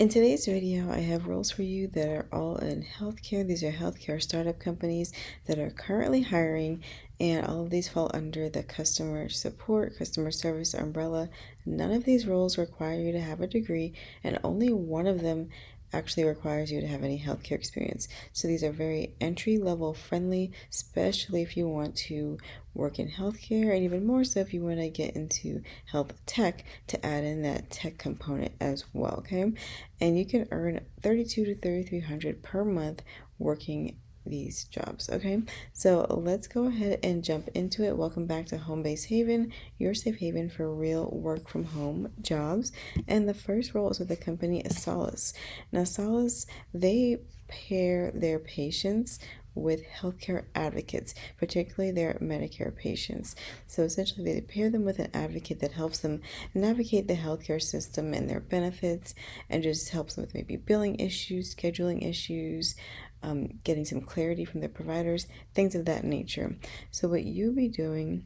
In today's video, I have roles for you that are all in healthcare. These are healthcare startup companies that are currently hiring, and all of these fall under the customer support, customer service umbrella. None of these roles require you to have a degree, and only one of them actually requires you to have any healthcare experience. So these are very entry level friendly, especially if you want to work in healthcare, and even more so if you want to get into health tech to add in that tech component as well, okay? And you can earn 32 to 3300 per month working these jobs. Okay, so let's go ahead and jump into it. Welcome back to Home Base Haven, your safe haven for real work from home jobs. And the first role is with the company Solace. Now Solace, they pair their patients with healthcare advocates, particularly their Medicare patients. So essentially, they pair them with an advocate that helps them navigate the healthcare system and their benefits, and just helps them with maybe billing issues, scheduling issues, getting some clarity from their providers, things of that nature. So, what you'll be doing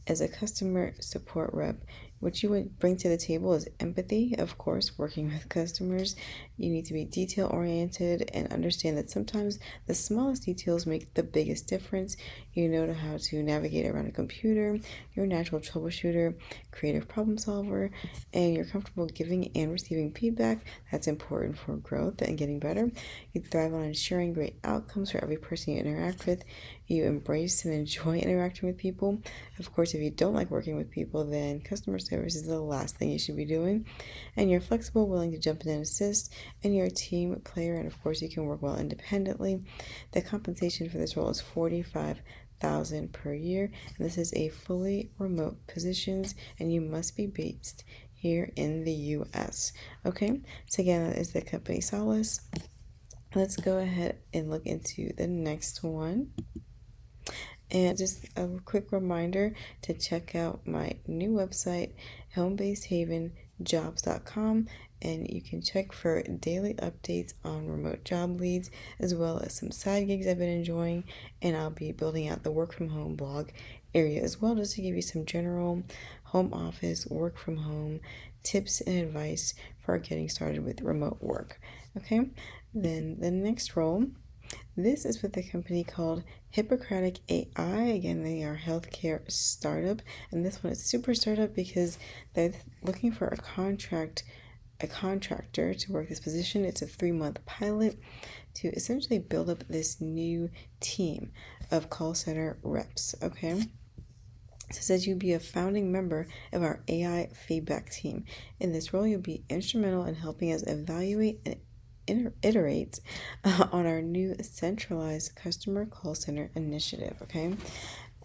as a customer support rep, what you would bring to the table is empathy, of course, working with customers. You need to be detail oriented and understand that sometimes the smallest details make the biggest difference. You know how to navigate around a computer, you're a natural troubleshooter, creative problem solver, and you're comfortable giving and receiving feedback. That's important for growth and getting better. You thrive on ensuring great outcomes for every person you interact with. You embrace and enjoy interacting with people. Of course, if you don't like working with people, then customer service is the last thing you should be doing. And you're flexible, willing to jump in and assist, and you're a team player, and of course you can work well independently. The compensation for this role is $45,000 per year, and this is a fully remote positions, and you must be based here in the US. Okay, so again, that is the company Solace. Let's go ahead and look into the next one. And just a quick reminder to check out my new website, homebasedhavenjobs.com, and you can check for daily updates on remote job leads, as well as some side gigs I've been enjoying, and I'll be building out the work from home blog area as well, just to give you some general home office, work from home tips and advice for getting started with remote work. Okay, then the next role, this is with a company called Hippocratic AI. Again, they are a healthcare startup, and this one is super startup because they're looking for a contractor to work this position. It's a 3-month pilot to essentially build up this new team of call center reps. Okay. So it says you'll be a founding member of our AI feedback team. In this role, you'll be instrumental in helping us evaluate and iterate on our new centralized customer call center initiative. Okay,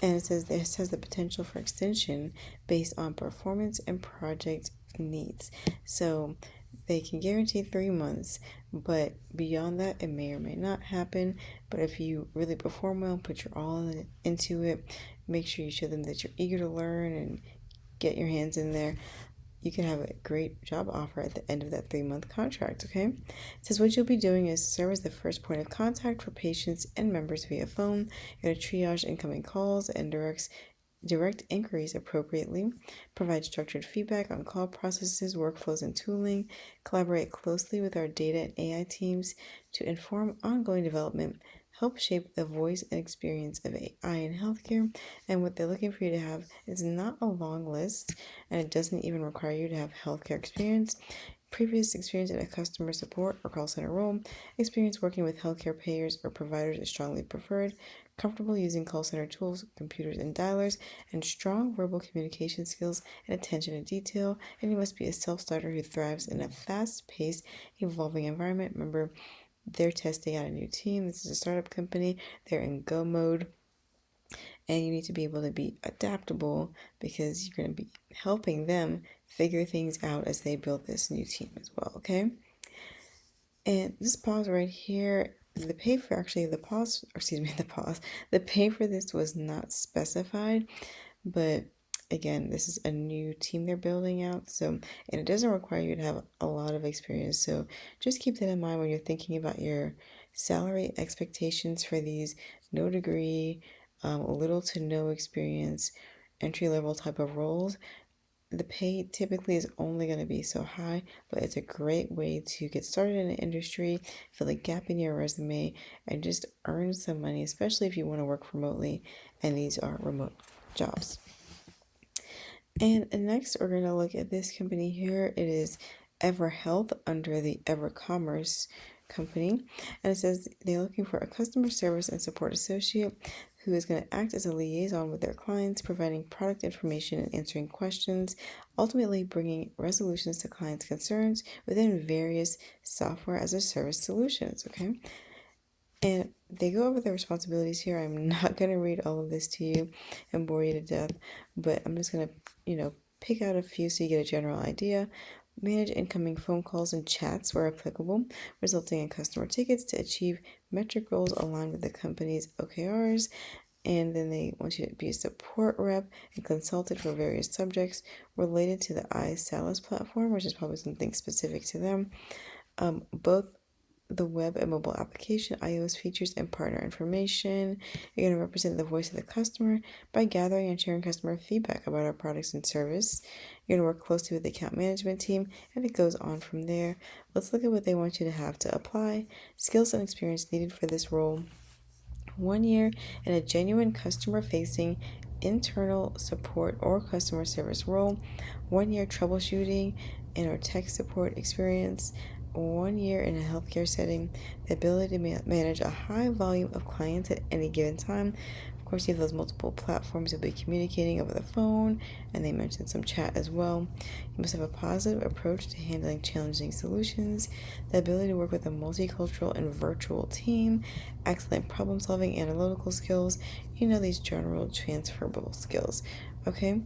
and it says this has the potential for extension based on performance and project needs. So they can guarantee 3 months, but beyond that, it may or may not happen. But if you really perform well, put your all into it, make sure you show them that you're eager to learn and get your hands in there, you can have a great job offer at the end of that 3-month contract. Okay, it says what you'll be doing is serve as the first point of contact for patients and members via phone. You're going to triage incoming calls and direct inquiries appropriately, provide structured feedback on call processes, workflows, and tooling, collaborate closely with our data and AI teams to inform ongoing development, help shape the voice and experience of AI in healthcare. And what they're looking for you to have is not a long list, and it doesn't even require you to have healthcare experience. Previous experience in a customer support or call center role, experience working with healthcare payers or providers is strongly preferred, comfortable using call center tools, computers, and dialers, and strong verbal communication skills and attention to detail. And you must be a self-starter who thrives in a fast-paced, evolving environment. Remember, they're testing out a new team. This is a startup company. They're in go mode. And you need to be able to be adaptable because you're going to be helping them figure things out as they build this new team as well, okay? And this pause right here, the pay for the pay for this was not specified, but again, this is a new team they're building out, so, and it doesn't require you to have a lot of experience, so just keep that in mind when you're thinking about your salary expectations for these no degree, little to no experience, entry level type of roles. The pay typically is only going to be so high, but it's a great way to get started in the industry, fill a gap in your resume, and just earn some money, especially if you want to work remotely, and these are remote jobs. And next, we're going to look at this company here. It is EverHealth under the EverCommerce company. And it says they're looking for a customer service and support associate who is going to act as a liaison with their clients, providing product information and answering questions, ultimately bringing resolutions to clients' concerns within various software as a service solutions. Okay. And they go over the responsibilities here. I'm not going to read all of this to you and bore you to death, but I'm just going to, pick out a few so you get a general idea. Manage incoming phone calls and chats where applicable, resulting in customer tickets to achieve metric goals aligned with the company's OKRs. And then they want you to be a support rep and consultant for various subjects related to the iSalus platform, which is probably something specific to them. Both the web and mobile application, iOS features, and partner information. You're going to represent the voice of the customer by gathering and sharing customer feedback about our products and service. You're going to work closely with the account management team, and it goes on from there. Let's look at what they want you to have to apply. Skills and experience needed for this role: 1 year in a genuine customer-facing internal support or customer service role, 1 year troubleshooting and or tech support experience, 1 year in a healthcare setting, the ability to manage a high volume of clients at any given time. Of course, you have those multiple platforms you'll be communicating over the phone, and they mentioned some chat as well. You must have a positive approach to handling challenging solutions, the ability to work with a multicultural and virtual team, excellent problem-solving analytical skills, these general transferable skills. Okay,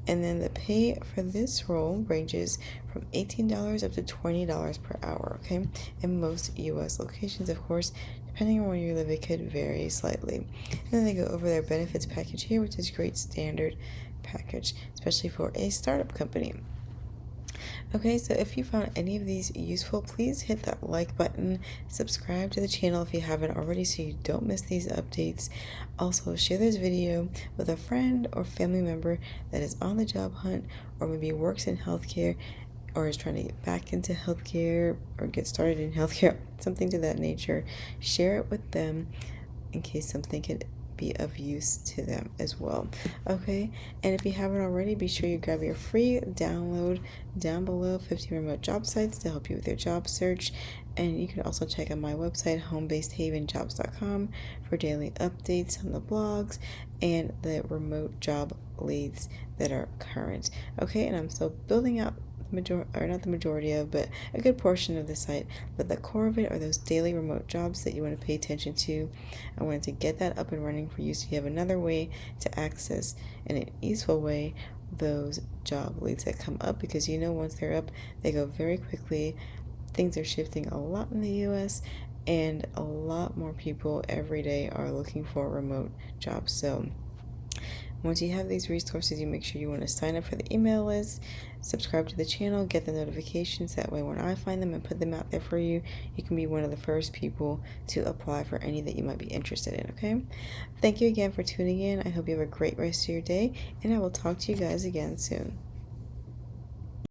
and then the pay for this role ranges from $18 up to $20 per hour, okay? In most U.S. locations, of course, depending on where you live, it could vary slightly. And then they go over their benefits package here, which is great standard package, especially for a startup company. Okay, so if you found any of these useful, please hit that like button, subscribe to the channel if you haven't already so you don't miss these updates. Also, share this video with a friend or family member that is on the job hunt or maybe works in healthcare or is trying to get back into healthcare or get started in healthcare, something to that nature. Share it with them in case something could be of use to them as well. Okay, and if you haven't already, be sure you grab your free download down below, 50 remote job sites to help you with your job search. And you can also check out my website, homebasedhavenjobs.com, for daily updates on the blogs and the remote job leads that are current. Okay, and I'm still building out not the majority of, but a good portion of the site. But the core of it are those daily remote jobs that you want to pay attention to. I wanted to get that up and running for you so you have another way to access in an useful way those job leads that come up, because once they're up, they go very quickly. Things are shifting a lot in the US, and a lot more people every day are looking for remote jobs. So once you have these resources, you make sure you want to sign up for the email list, subscribe to the channel, get the notifications. That way when I find them and put them out there for you, you can be one of the first people to apply for any that you might be interested in, okay? Thank you again for tuning in. I hope you have a great rest of your day, and I will talk to you guys again soon.